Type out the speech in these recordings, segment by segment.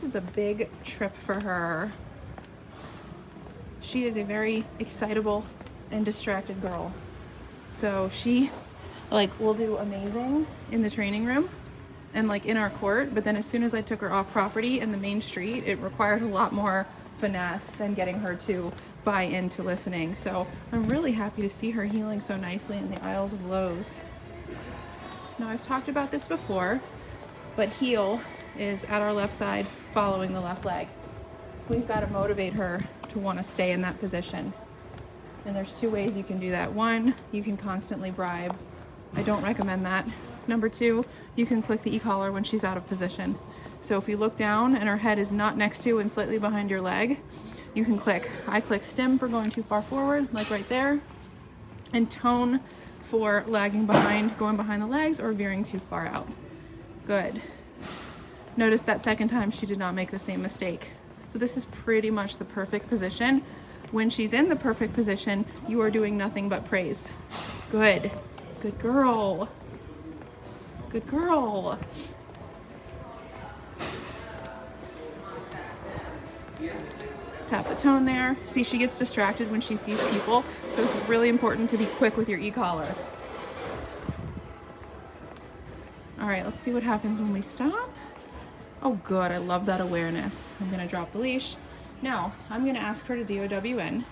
is a big trip for her. She is a very excitable and distracted girl. So she will do amazing in the training room and like in our court, but then as soon as I took her off property in the main street, it required a lot more finesse and getting her to buy into listening. So I'm really happy to see her healing so nicely in the aisles of Lowe's. Now I've talked about this before, but heel is at our left side following the left leg. We've got to motivate her to want to stay in that position. And there's two ways you can do that. One, you can constantly bribe. I don't recommend that. Number two, you can click the e-collar when she's out of position. So if you look down and her head is not next to and slightly behind your leg, you can click. I click stim for going too far forward, like right there, and tone for lagging behind, going behind the legs, or veering too far out. Good. Notice that second time she did not make the same mistake. So this is pretty much the perfect position. When she's in the perfect position, you are doing nothing but praise. Good. Good girl. Good girl. Tap the tone there. See, she gets distracted when she sees people, so it's really important to be quick with your e-collar. All right, let's see what happens when we stop. Oh, good. I love that awareness. I'm going to drop the leash. Now, I'm going to ask her to DOW in.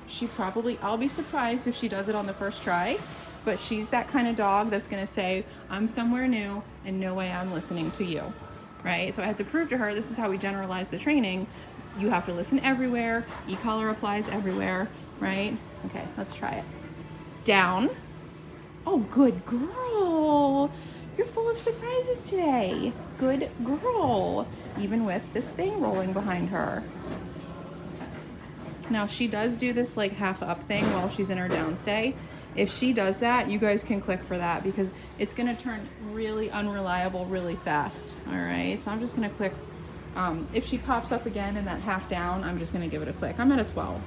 I'll be surprised if she does it on the first try, but she's that kind of dog that's going to say, I'm somewhere new and no way I'm listening to you, right? So I have to prove to her, this is how we generalize the training. You have to listen everywhere. E-collar applies everywhere, right? Okay, let's try it. Down. Oh, good girl. You're full of surprises today. Good girl. Even with this thing rolling behind her. Now she does do this like half up thing while she's in her downstay. If she does that, you guys can click for that because it's gonna turn really unreliable really fast. All right, so I'm just gonna click. If she pops up again in that half down, I'm just gonna give it a click. I'm at a 12.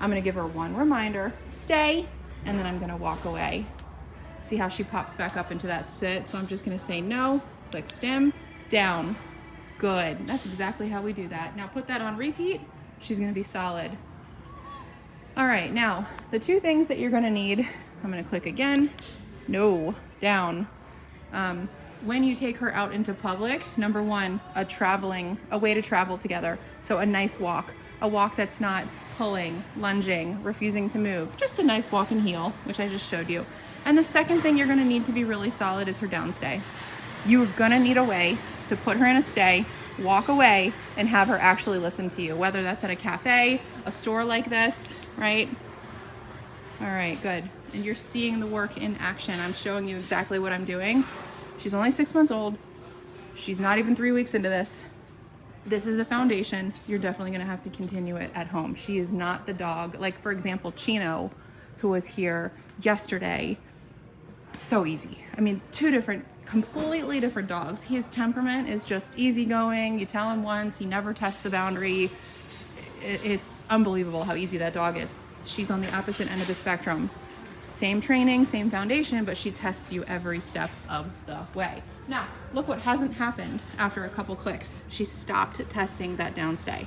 I'm gonna give her one reminder, stay, and then I'm gonna walk away. See how she pops back up into that sit? So I'm just gonna say no, click stim, down. Good, that's exactly how we do that. Now put that on repeat, she's gonna be solid. All right, now the two things that you're gonna need, I'm gonna click again, no, down. When you take her out into public, number one, a way to travel together. So a nice walk, a walk that's not pulling, lunging, refusing to move, just a nice walk and heel, which I just showed you. And the second thing you're gonna need to be really solid is her downstay. You're gonna need a way to put her in a stay, walk away, and have her actually listen to you, whether that's at a cafe, a store like this, right? All right, good. And you're seeing the work in action. I'm showing you exactly what I'm doing. She's only 6 months old. She's not even 3 weeks into this. This is the foundation. You're definitely gonna have to continue it at home. She is not the dog. Like for example, Chino, who was here yesterday, so easy. I mean, completely different dogs. His temperament is just easygoing. You tell him once, he never tests the boundary. It's unbelievable how easy that dog is. She's on the opposite end of the spectrum. Same training, same foundation, but she tests you every step of the way. Now, look what hasn't happened after a couple clicks. She stopped testing that downstay.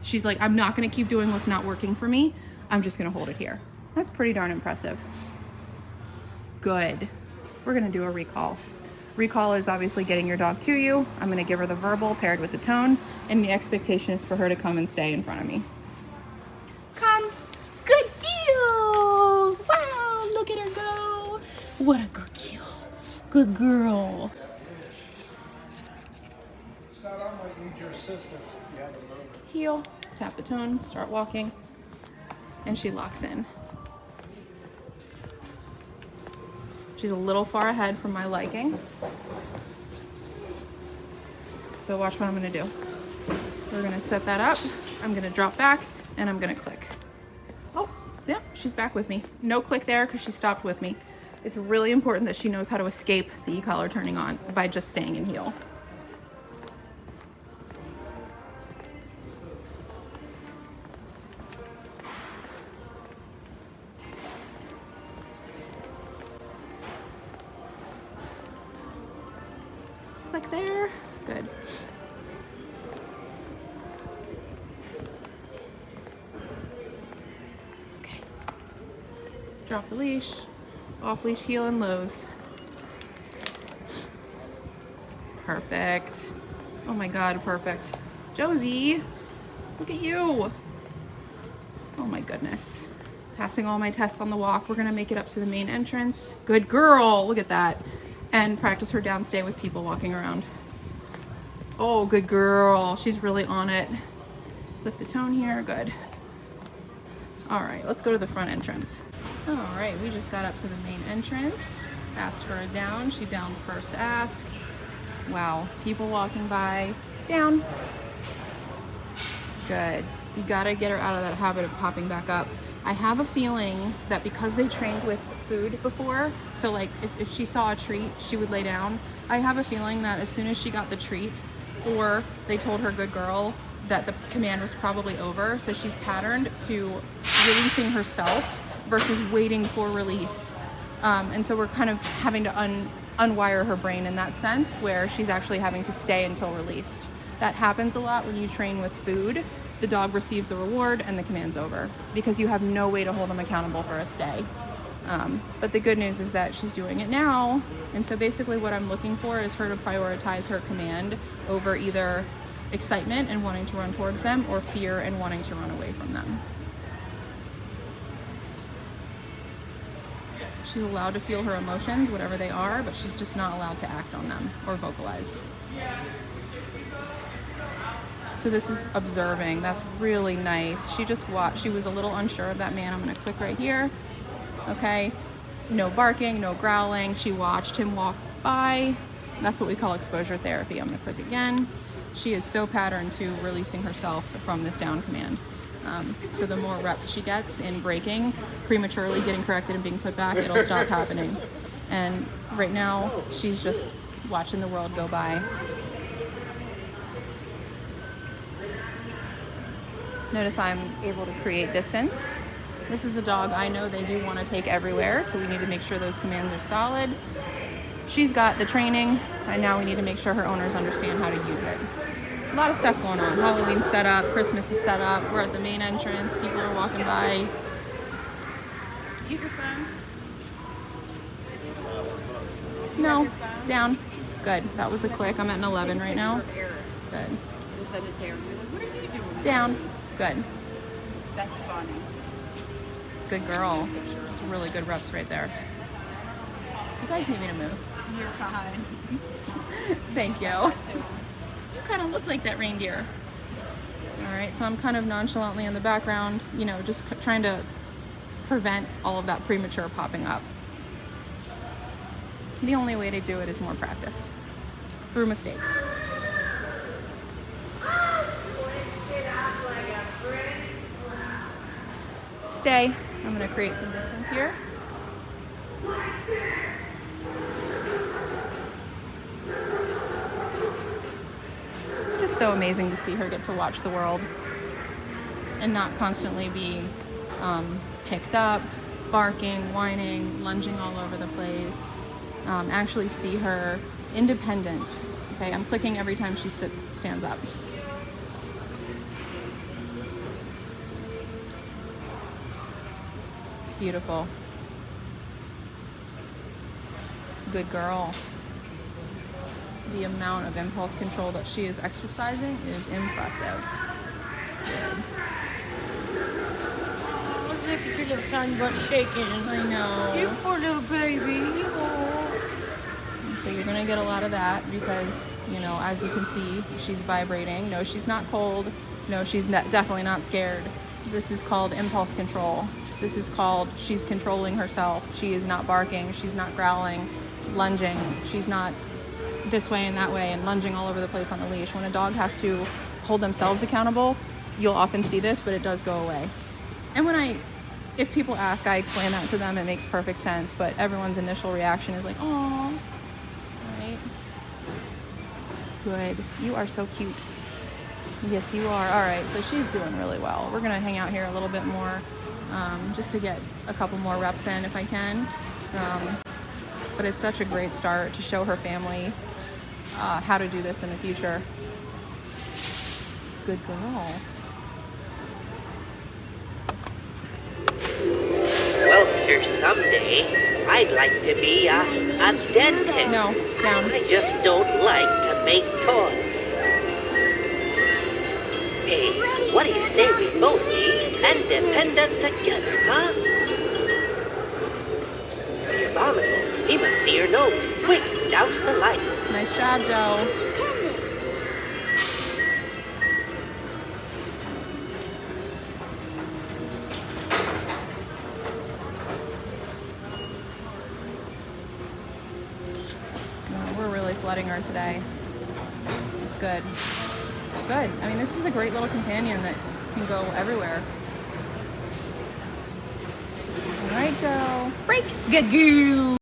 She's like, I'm not gonna keep doing what's not working for me. I'm just gonna hold it here. That's pretty darn impressive. Good. We're gonna do a recall. Recall is obviously getting your dog to you. I'm gonna give her the verbal paired with the tone, and the expectation is for her to come and stay in front of me. Come. Good deal. Wow, look at her go. What a good girl. Good girl. Scott, I might need your assistance. You have a moment. Heel, tap the tone, start walking, and she locks in. She's a little far ahead from my liking. So watch what I'm gonna do. We're gonna set that up. I'm gonna drop back and I'm gonna click. Oh, yeah, she's back with me. No click there because she stopped with me. It's really important that she knows how to escape the e-collar turning on by just staying in heel. Click there, good. Drop the leash. Off leash heel and Lowe's. Perfect. Oh my God, perfect. Josie, look at you. Oh my goodness. Passing all my tests on the walk. We're gonna make it up to the main entrance. Good girl, look at that. And practice her downstay with people walking around. Oh, good girl. She's really on it. With the tone here, good. All right, let's go to the front entrance. All right, we just got up to the main entrance. Asked her down, she down first ask. Wow, people walking by, down. Good. You gotta get her out of that habit of popping back up. I have a feeling that because they trained with food before, so like if she saw a treat, she would lay down. I have a feeling that as soon as she got the treat, or they told her good girl, that the command was probably over. So she's patterned to releasing herself versus waiting for release. And so we're kind of having to unwire her brain in that sense, where she's actually having to stay until released. That happens a lot when you train with food. The dog receives the reward and the command's over because you have no way to hold them accountable for a stay. But the good news is that she's doing it now. And so basically what I'm looking for is her to prioritize her command over either excitement and wanting to run towards them or fear and wanting to run away from them. She's allowed to feel her emotions, whatever they are, but she's just not allowed to act on them or vocalize. So this is observing. That's really nice. She just watched. She was a little unsure of that man. I'm going to click right here. Okay. No barking, no growling. She watched him walk by. That's what we call exposure therapy. I'm going to click again. She is so patterned to releasing herself from this down command. So the more reps she gets in breaking, prematurely getting corrected and being put back, it'll stop happening. And right now, she's just watching the world go by. Notice I'm able to create distance. This is a dog I know they do want to take everywhere, so we need to make sure those commands are solid. She's got the training, and now we need to make sure her owners understand how to use it. A lot of stuff going on. Halloween's set up, Christmas is set up, we're at the main entrance, people are walking by. Keep your phone. No, down. Good, that was a click. I'm at an 11 right now. Good. What are you doing? Down. Good. That's funny. Good girl. That's really good reps right there. Do you guys need me to move? You're fine. Thank you. You kind of look like that reindeer. All right, so I'm kind of nonchalantly in the background, you know, just trying to prevent all of that premature popping up. The only way to do it is more practice through mistakes. Stay. I'm going to create some distance here. It's just so amazing to see her get to watch the world and not constantly be picked up, barking, whining, lunging all over the place. Actually see her independent. Okay, I'm clicking every time she stands up. Beautiful. Good girl. The amount of impulse control that she is exercising is impressive. Good. Look at your little tiny butt shaking. I know. You poor little baby. So you're gonna get a lot of that because, you know, as you can see, she's vibrating. No, she's not cold. No, she's definitely not scared. This is called impulse control. This is called she's controlling herself. She is not barking. She's not growling, lunging. She's not this way and that way and lunging all over the place on the leash. When a dog has to hold themselves accountable, you'll often see this, but it does go away. And if people ask, I explain that to them. It makes perfect sense, but everyone's initial reaction is like, oh, right? Good. You are so cute. Yes, you are. All right, so she's doing really well. We're gonna hang out here a little bit more just to get a couple more reps in if I can. But it's such a great start to show her family how to do this in the future. Good girl. Well, future someday, I'd like to be a dentist. No, down. I just don't like to make toys. Hey, what do you say we both be independent together, huh? Abominable, he must see your nose. Quick, douse the light. Nice job, Joe. No, we're really flooding her today. It's good. It's good. I mean, this is a great little companion that can go everywhere. All right, Joe. Break. Good girl.